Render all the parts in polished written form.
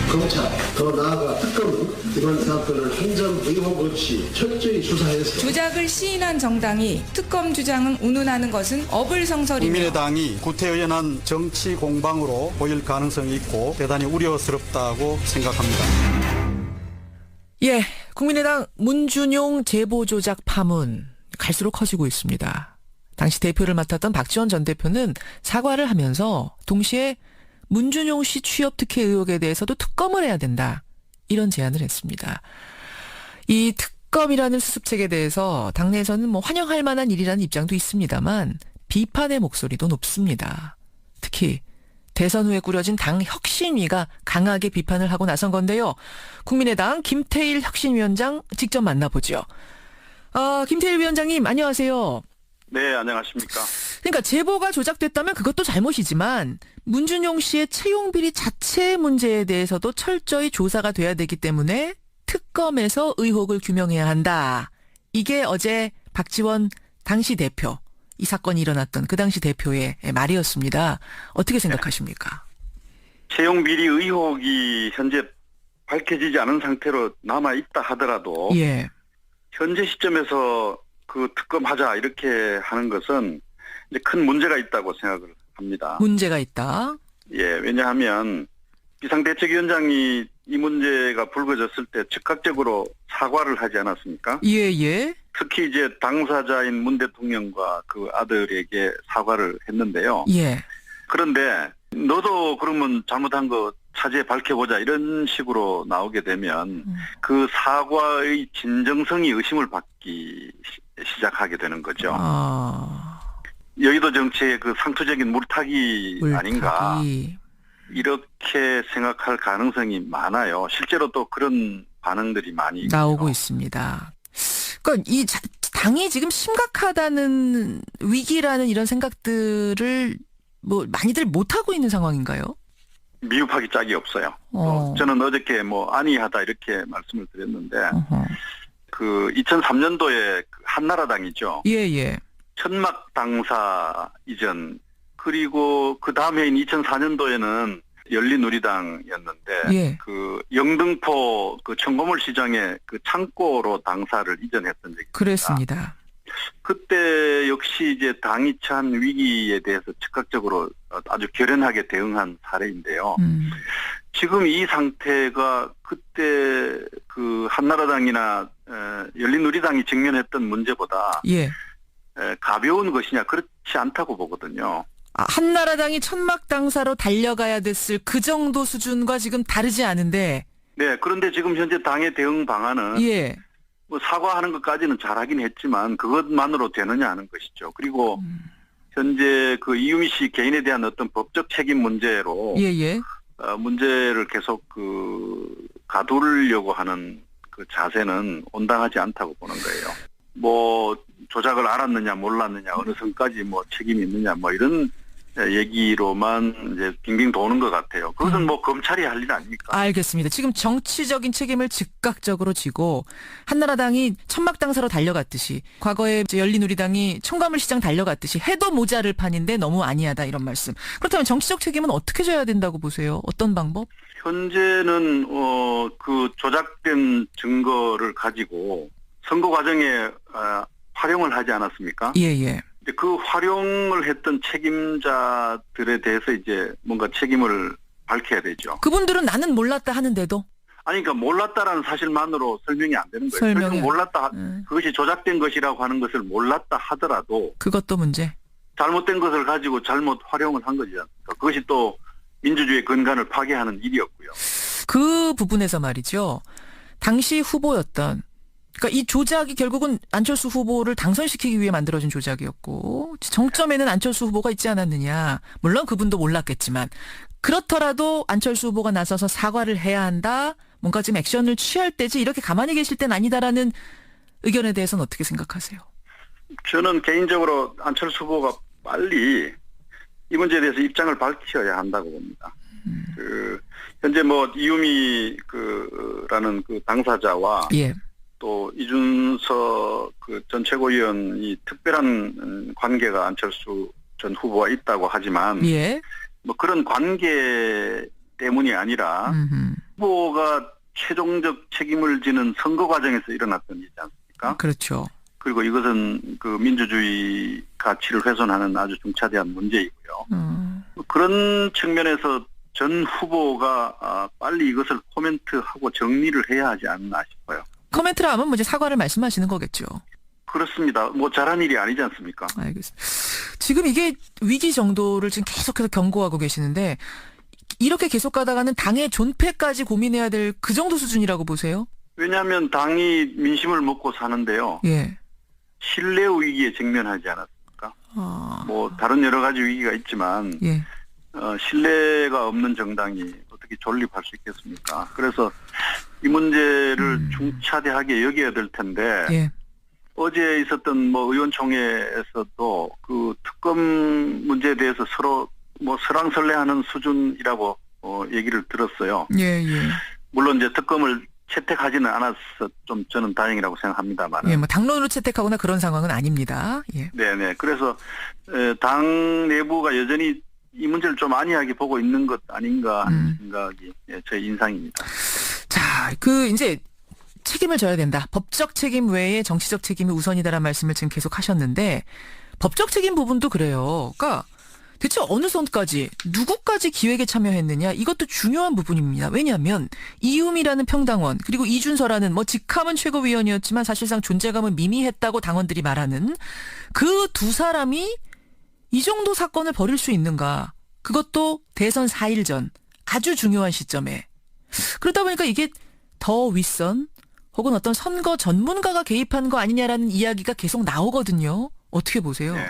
검찰, 더 나아가 특검은 이번 사건을 한 점 의혹 없이 철저히 수사해서 조작을 시인한 정당이 특검 주장을 운운하는 것은 어불성설이며 국민의당이 구태의연한 정치 공방으로 보일 가능성이 있고 대단히 우려스럽다고 생각합니다. 예, 국민의당 문준용 제보 조작 파문 갈수록 커지고 있습니다. 당시 대표를 맡았던 박지원 전 대표는 사과를 하면서 동시에 문준용 씨 취업 특혜 의혹에 대해서도 특검을 해야 된다. 이런 제안을 했습니다. 이 특검이라는 수습책에 대해서 당내에서는 뭐 환영할 만한 일이라는 입장도 있습니다만 비판의 목소리도 높습니다. 특히 대선 후에 꾸려진 당 혁신위가 강하게 비판을 하고 나선 건데요. 국민의당 김태일 혁신위원장 직접 만나보죠. 김태일 위원장님 안녕하세요. 네, 안녕하십니까. 그러니까 제보가 조작됐다면 그것도 잘못이지만 문준용 씨의 채용 비리 자체 문제에 대해서도 철저히 조사가 돼야 되기 때문에 특검에서 의혹을 규명해야 한다. 이게 어제 박지원 당시 대표, 이 사건이 일어났던 그 당시 대표의 말이었습니다. 어떻게 생각하십니까? 채용 비리 의혹이 현재 밝혀지지 않은 상태로 남아있다 하더라도 예. 현재 시점에서 그 특검하자 이렇게 하는 것은 이제 큰 문제가 있다고 생각을 합니다. 문제가 있다. 예, 왜냐하면 비상대책위원장이 이 문제가 불거졌을 때 즉각적으로 사과를 하지 않았습니까? 예, 예. 특히 이제 당사자인 문 대통령과 그 아들에게 사과를 했는데요. 예. 그런데 너도 그러면 잘못한 거 차제에 밝혀보자 이런 식으로 나오게 되면 그 사과의 진정성이 의심을 받기 시작하게 되는 거죠. 여의도 정치의 그 상투적인 물타기 아닌가 이렇게 생각할 가능성이 많아요. 실제로 또 그런 반응들이 많이 나오고 있습니다. 그러니까 이 당이 지금 심각하다는 위기라는 이런 생각들을 뭐 많이들 못 하고 있는 상황인가요? 미흡하기 짝이 없어요. 저는 어저께 뭐 안이하다 이렇게 말씀을 드렸는데 그 2003년도에 한나라당이죠. 예예. 천막 당사 이전 그리고 그 다음 해인 2004년도에는 열린우리당이었는데 예. 그 영등포 그 청고물 시장의 그 창고로 당사를 이전했던 적이 있습니다. 그랬습니다. 그때 역시 이제 당이 처한 위기에 대해서 즉각적으로 아주 결연하게 대응한 사례인데요. 지금 이 상태가 그때 그 한나라당이나 열린우리당이 직면했던 문제보다 예. 가벼운 것이냐 그렇지 않다고 보거든요. 한나라당이 천막 당사로 달려가야 됐을 그 정도 수준과 지금 다르지 않은데. 네, 그런데 지금 현재 당의 대응 방안은 예. 뭐 사과하는 것까지는 잘하긴 했지만 그것만으로 되느냐 하는 것이죠. 그리고 현재 그 이유미 씨 개인에 대한 어떤 법적 책임 문제로 예예. 문제를 계속 그 가두려고 하는 그 자세는 온당하지 않다고 보는 거예요. 뭐 조작을 알았느냐 몰랐느냐 어느 선까지 뭐 책임이 있느냐 뭐 이런 얘기로만 이제 빙빙 도는 것 같아요. 그것은 뭐 검찰이 할 일 아닙니까? 알겠습니다. 지금 정치적인 책임을 즉각적으로 지고 한나라당이 천막 당사로 달려갔듯이 과거에 이제 열린우리당이 청가물시장 달려갔듯이 해도 모자를 판인데 너무 아니하다 이런 말씀. 그렇다면 정치적 책임은 어떻게 져야 된다고 보세요? 어떤 방법? 현재는 그 조작된 증거를 가지고 선거 과정에 활용을 하지 않았습니까? 예예. 그 활용을 했던 책임자들에 대해서 이제 뭔가 책임을 밝혀야 되죠. 그분들은 나는 몰랐다 하는데도. 아니 그러니까 몰랐다라는 사실만으로 설명이 안 되는 거예요. 설명이 몰랐다 그것이 조작된 것이라고 하는 것을 몰랐다 하더라도 그것도 문제. 잘못된 것을 가지고 잘못 활용을 한 거지 않습니까? 그것이 또 민주주의의 근간을 파괴하는 일이었고요. 그 부분에서 말이죠. 당시 후보였던 그러니까 이 조작이 결국은 안철수 후보를 당선시키기 위해 만들어진 조작이었고 정점에는 안철수 후보가 있지 않았느냐. 물론 그분도 몰랐겠지만 그렇더라도 안철수 후보가 나서서 사과를 해야 한다. 뭔가 지금 액션을 취할 때지 이렇게 가만히 계실 땐 아니다라는 의견에 대해서는 어떻게 생각하세요? 저는 개인적으로 안철수 후보가 빨리 이 문제에 대해서 입장을 밝혀야 한다고 봅니다. 그 현재 뭐 이유미 라는 그 당사자와 예. 또 이준석 그 전 최고위원이 특별한 관계가 안철수 전 후보와 있다고 하지만 예. 뭐 그런 관계 때문이 아니라 후보가 최종적 책임을 지는 선거 과정에서 일어났던 일이지 않습니까? 그렇죠. 그리고 이것은 그 민주주의 가치를 훼손하는 아주 중차대한 문제이고요. 그런 측면에서 전 후보가 빨리 이것을 코멘트하고 정리를 해야 하지 않나 싶어요. 코멘트를 하면 이제 사과를 말씀하시는 거겠죠. 그렇습니다. 뭐 잘한 일이 아니지 않습니까? 알겠습니다. 지금 이게 위기 정도를 지금 계속해서 경고하고 계시는데 이렇게 계속 가다가는 당의 존폐까지 고민해야 될 그 정도 수준이라고 보세요? 왜냐하면 당이 민심을 먹고 사는데요. 예. 신뢰 위기에 직면하지 않았습니까? 뭐 다른 여러 가지 위기가 있지만 예. 신뢰가 없는 정당이 어떻게 존립할 수 있겠습니까? 그래서 이 문제를 중차대하게 여겨야 될 텐데 예. 어제 있었던 뭐 의원총회에서도 그 특검 문제에 대해서 서로 뭐 설왕설래하는 수준이라고 얘기를 들었어요. 예, 예. 물론 이제 특검을 채택하지는 않아서 좀 저는 다행이라고 생각합니다만. 예, 뭐 당론으로 채택하거나 그런 상황은 아닙니다. 예. 네네. 그래서 당 내부가 여전히 이 문제를 좀 안이하게 보고 있는 것 아닌가 하는 생각이 제 인상입니다. 자, 이제 책임을 져야 된다. 법적 책임 외에 정치적 책임이 우선이다라는 말씀을 지금 계속 하셨는데 법적 책임 부분도 그래요. 그러니까 대체 어느 선까지 누구까지 기획에 참여했느냐 이것도 중요한 부분입니다. 왜냐하면 이음이라는 평당원 그리고 이준서라는 뭐 직함은 최고위원이었지만 사실상 존재감은 미미했다고 당원들이 말하는 그 두 사람이 이 정도 사건을 벌일 수 있는가. 그것도 대선 4일 전 아주 중요한 시점에. 그러다 보니까 이게 더 윗선 혹은 어떤 선거 전문가가 개입한 거 아니냐라는 이야기가 계속 나오거든요. 어떻게 보세요? 네.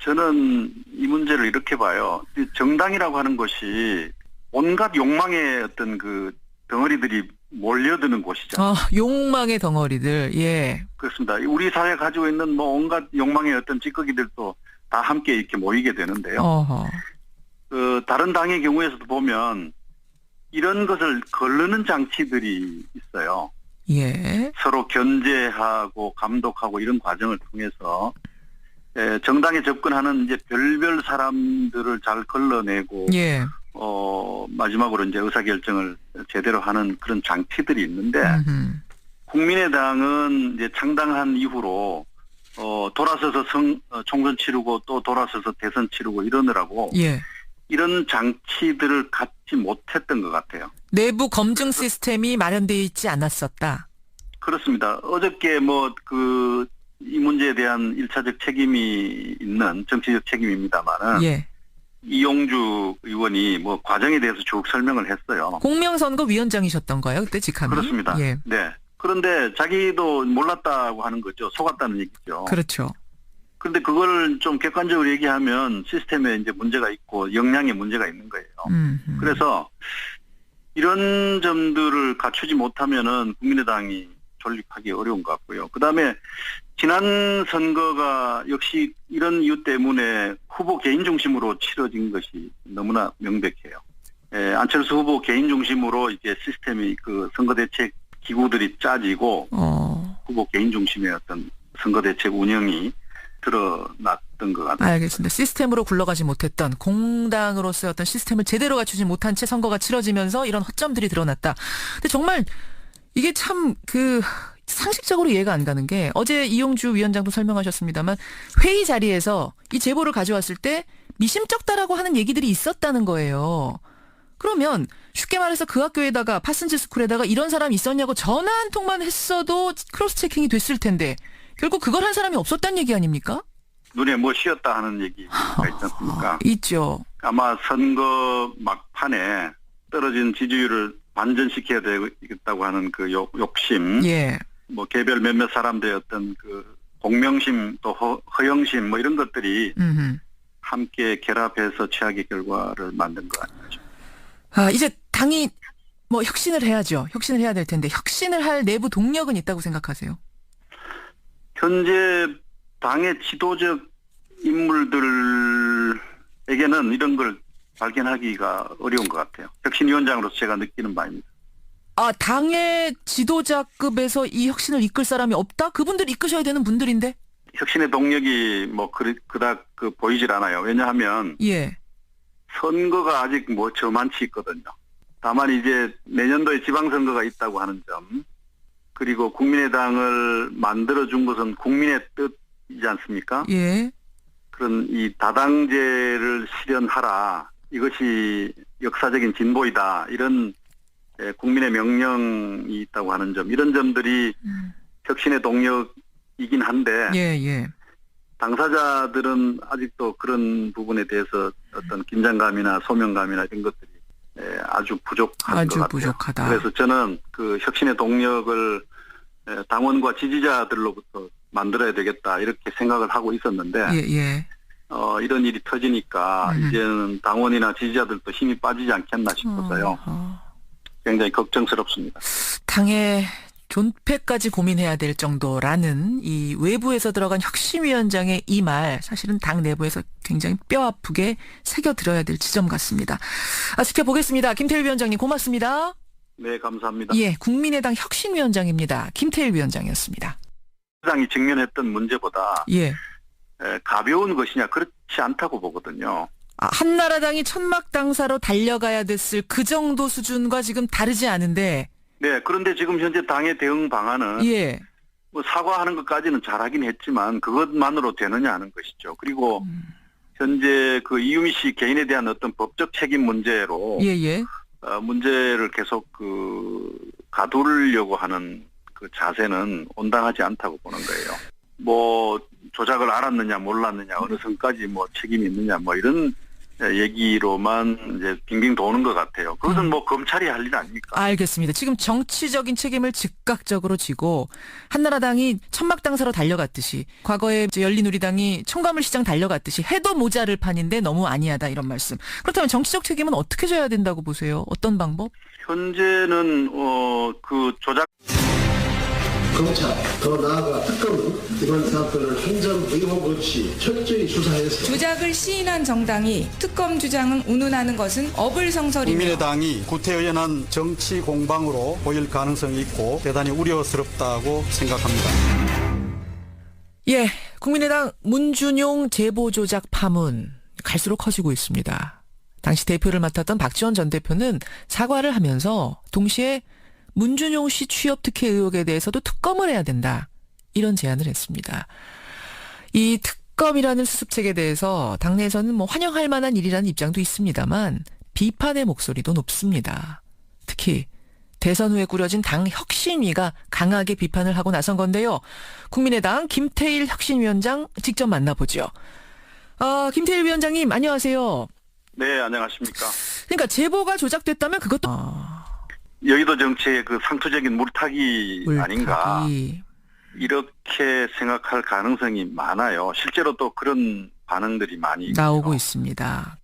저는 이 문제를 이렇게 봐요. 정당이라고 하는 것이 온갖 욕망의 어떤 그 덩어리들이 몰려드는 곳이죠. 욕망의 덩어리들. 예. 그렇습니다. 우리 사회가 가지고 있는 뭐 온갖 욕망의 어떤 찌꺼기들도 다 함께 이렇게 모이게 되는데요. 어허. 다른 당의 경우에서도 보면 이런 것을 거르는 장치들이 있어요. 예. 서로 견제하고 감독하고 이런 과정을 통해서 정당에 접근하는 이제 별별 사람들을 잘 걸러내고 예. 마지막으로 이제 의사결정을 제대로 하는 그런 장치들이 있는데 국민의당은 이제 창당한 이후로 돌아서서 총선 치르고 또 돌아서서 대선 치르고 이러느라고 예. 이런 장치들을 갖지 못했던 것 같아요. 내부 검증 시스템이 마련되어 있지 않았었다. 그렇습니다. 어저께 이 문제에 대한 1차적 책임이 있는 정치적 책임입니다만은 예. 이용주 의원이 뭐 과정에 대해서 쭉 설명을 했어요. 공명선거 위원장이셨던 거예요, 그때 직함이? 그렇습니다. 예. 네. 그런데 자기도 몰랐다고 하는 거죠. 속았다는 얘기죠. 그렇죠. 그런데 그걸 좀 객관적으로 얘기하면 시스템에 이제 문제가 있고 역량에 문제가 있는 거예요. 그래서 이런 점들을 갖추지 못하면은 국민의당이 존립하기 어려운 것 같고요. 그다음에 지난 선거가 역시 이런 이유 때문에 후보 개인 중심으로 치러진 것이 너무나 명백해요. 안철수 후보 개인 중심으로 이제 시스템이 그 선거대책 기구들이 짜지고 후보 개인 중심의 어떤 선거대책 운영이 드러났던 것 같아요. 알겠습니다. 시스템으로 굴러가지 못했던 공당으로서의 어떤 시스템을 제대로 갖추지 못한 채 선거가 치러지면서 이런 허점들이 드러났다. 근데 정말 이게 참 상식적으로 이해가 안 가는 게 어제 이용주 위원장도 설명하셨습니다만 회의 자리에서 이 제보를 가져왔을 때 미심쩍다라고 하는 얘기들이 있었다는 거예요. 그러면 쉽게 말해서 그 학교에다가 파슨지 스쿨에다가 이런 사람이 있었냐고 전화 한 통만 했어도 크로스 체킹이 됐을 텐데 결국 그걸 한 사람이 없었다는 얘기 아닙니까? 눈에 뭐 씌었다 하는 얘기가 있지 않습니까? 있죠. 아마 선거 막판에 떨어진 지지율을 반전시켜야 되겠다고 하는 그 욕심, 예. 뭐 개별 몇몇 사람들의 어떤 그 공명심 또 허영심 뭐 이런 것들이 함께 결합해서 최악의 결과를 만든 거 아니죠. 이제 당이 뭐 혁신을 해야죠. 혁신을 해야 될 텐데 혁신을 할 내부 동력은 있다고 생각하세요? 현재 당의 지도적 인물들에게는 이런 걸 발견하기가 어려운 것 같아요. 혁신위원장으로서 제가 느끼는 바입니다. 당의 지도자급에서 이 혁신을 이끌 사람이 없다? 그분들 이끄셔야 되는 분들인데? 혁신의 동력이 뭐 그닥 보이질 않아요. 왜냐하면 예. 선거가 아직 뭐 저만치 있거든요. 다만 이제 내년도에 지방선거가 있다고 하는 점, 그리고 국민의당을 만들어준 것은 국민의 뜻이지 않습니까? 예. 그런 이 다당제를 실현하라. 이것이 역사적인 진보이다. 이런 국민의 명령이 있다고 하는 점, 이런 점들이 혁신의 동력이긴 한데 예. 당사자들은 아직도 그런 부분에 대해서 어떤 긴장감이나 소명감이나 이런 것들이 아주 부족한 것 아주 같아요. 부족하다. 그래서 저는 그 혁신의 동력을 당원과 지지자들로부터 만들어야 되겠다 이렇게 생각을 하고 있었는데 예. 이런 일이 터지니까 이제는 당원이나 지지자들도 힘이 빠지지 않겠나 싶어서요. 굉장히 걱정스럽습니다. 당의 존폐까지 고민해야 될 정도라는 이 외부에서 들어간 혁신위원장의 이 말, 사실은 당 내부에서 굉장히 뼈아프게 새겨들어야 될 지점 같습니다. 지켜보겠습니다. 김태일 위원장님 고맙습니다. 네, 감사합니다. 예, 국민의당 혁신위원장입니다. 김태일 위원장이었습니다. 당이 직면했던 문제보다 예. 가벼운 것이냐, 그렇지 않다고 보거든요. 한나라당이 천막 당사로 달려가야 됐을 그 정도 수준과 지금 다르지 않은데. 네, 그런데 지금 현재 당의 대응 방안은 예. 뭐 사과하는 것까지는 잘하긴 했지만 그것만으로 되느냐 하는 것이죠. 그리고 현재 그 이유미 씨 개인에 대한 어떤 법적 책임 문제로 예. 문제를 계속 가두려고 하는 그 자세는 온당하지 않다고 보는 거예요. 뭐 조작을 알았느냐 몰랐느냐 어느 선까지 뭐 책임이 있느냐 뭐 이런 얘기로만 이제 빙빙 도는 것 같아요. 그것은 뭐 검찰이 할 일 아닙니까? 알겠습니다. 지금 정치적인 책임을 즉각적으로 지고 한나라당이 천막 당사로 달려갔듯이 과거에 이제 열린우리당이 청가물시장 달려갔듯이 해도 모자를 판인데 너무 아니하다 이런 말씀. 그렇다면 정치적 책임은 어떻게 져야 된다고 보세요? 어떤 방법? 현재는 그 조작 검찰, 더 나아가 특검은 이번 사건을 한 점 의혹 없이 철저히 수사해서 조작을 시인한 정당이 특검 주장은 운운하는 것은 어불성설이며 국민의당이 구태의연한 정치 공방으로 보일 가능성이 있고 대단히 우려스럽다고 생각합니다. 예, 국민의당 문준용 제보 조작 파문 갈수록 커지고 있습니다. 당시 대표를 맡았던 박지원 전 대표는 사과를 하면서 동시에 문준용 씨 취업 특혜 의혹에 대해서도 특검을 해야 된다. 이런 제안을 했습니다. 이 특검이라는 수습책에 대해서 당내에서는 뭐 환영할 만한 일이라는 입장도 있습니다만 비판의 목소리도 높습니다. 특히 대선 후에 꾸려진 당 혁신위가 강하게 비판을 하고 나선 건데요. 국민의당 김태일 혁신위원장 직접 만나보죠. 김태일 위원장님 안녕하세요. 네, 안녕하십니까. 그러니까 제보가 조작됐다면 그것도 여의도 정치의 그 상투적인 물타기 아닌가 이렇게 생각할 가능성이 많아요. 실제로 또 그런 반응들이 많이 나오고 있습니다.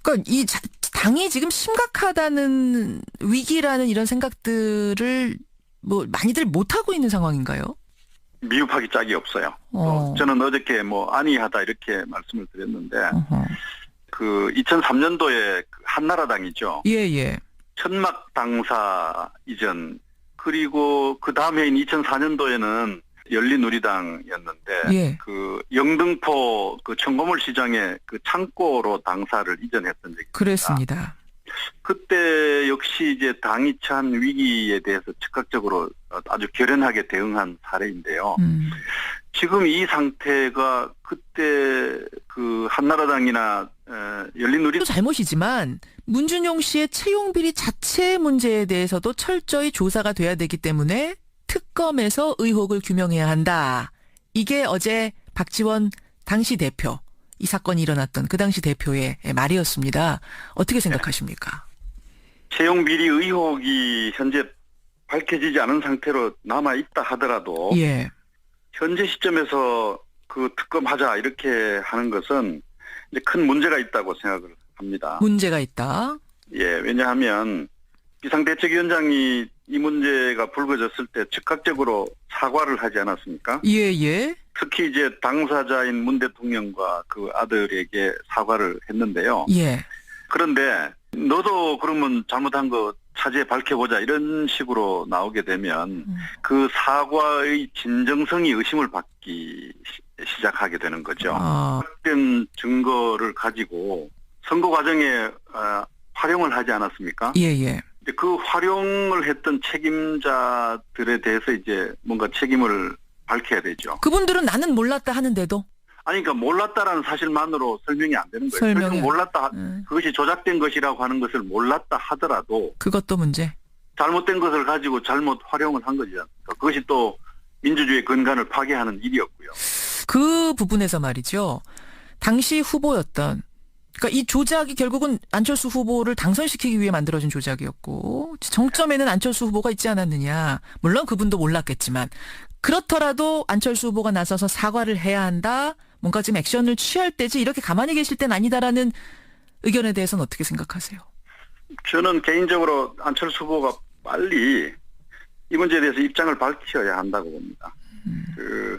그러니까 이 당이 지금 심각하다는 위기라는 이런 생각들을 뭐 많이들 못 하고 있는 상황인가요? 미흡하기 짝이 없어요. 저는 어저께 뭐 안이하다 이렇게 말씀을 드렸는데 그 2003년도에 한나라당이죠. 예. 천막 당사 이전 그리고 그 다음 해인 2004년도에는 열린우리당이었는데 예. 그 영등포 그 청고물 시장에 그 창고로 당사를 이전했던 적이 있습니다. 그랬습니다. 그때 역시 이제 당이 처한 위기에 대해서 즉각적으로 아주 결연하게 대응한 사례인데요. 지금 이 상태가 그때 그 한나라당이나 열린우리 잘못이지만 문준용 씨의 채용 비리 자체 문제에 대해서도 철저히 조사가 돼야 되기 때문에 특검에서 의혹을 규명해야 한다. 이게 어제 박지원 당시 대표, 이 사건이 일어났던 그 당시 대표의 말이었습니다. 어떻게 생각하십니까? 채용 비리 의혹이 현재 밝혀지지 않은 상태로 남아있다 하더라도 예. 현재 시점에서 그 특검하자 이렇게 하는 것은 이제 큰 문제가 있다고 생각을 합니다. 문제가 있다. 예, 왜냐하면 비상대책위원장이 이 문제가 불거졌을 때 즉각적으로 사과를 하지 않았습니까? 예. 특히 이제 당사자인 문 대통령과 그 아들에게 사과를 했는데요. 예. 그런데 너도 그러면 잘못한 거 차제에 밝혀보자 이런 식으로 나오게 되면 그 사과의 진정성이 의심을 받기 시작하게 되는 거죠. 확된 증거를 가지고 선거 과정에 활용을 하지 않았습니까? 예. 그 활용을 했던 책임자들에 대해서 이제 뭔가 책임을 밝혀야 되죠. 그분들은 나는 몰랐다 하는데도 아니, 그러니까 몰랐다라는 사실만으로 설명이 안 되는 거예요. 설명이 결국 몰랐다, 안- 그것이 조작된 것이라고 하는 것을 몰랐다 하더라도 그것도 문제. 잘못된 것을 가지고 잘못 활용을 한 거지 않습니까? 그것이 또 민주주의의 근간을 파괴하는 일이었고요. 그 부분에서 말이죠. 당시 후보였던 그러니까 이 조작이 결국은 안철수 후보를 당선시키기 위해 만들어진 조작이었고 정점에는 안철수 후보가 있지 않았느냐. 물론 그분도 몰랐겠지만 그렇더라도 안철수 후보가 나서서 사과를 해야 한다. 뭔가 지금 액션을 취할 때지 이렇게 가만히 계실 땐 아니다라는 의견에 대해서는 어떻게 생각하세요? 저는 개인적으로 안철수 후보가 빨리 이 문제에 대해서 입장을 밝혀야 한다고 봅니다.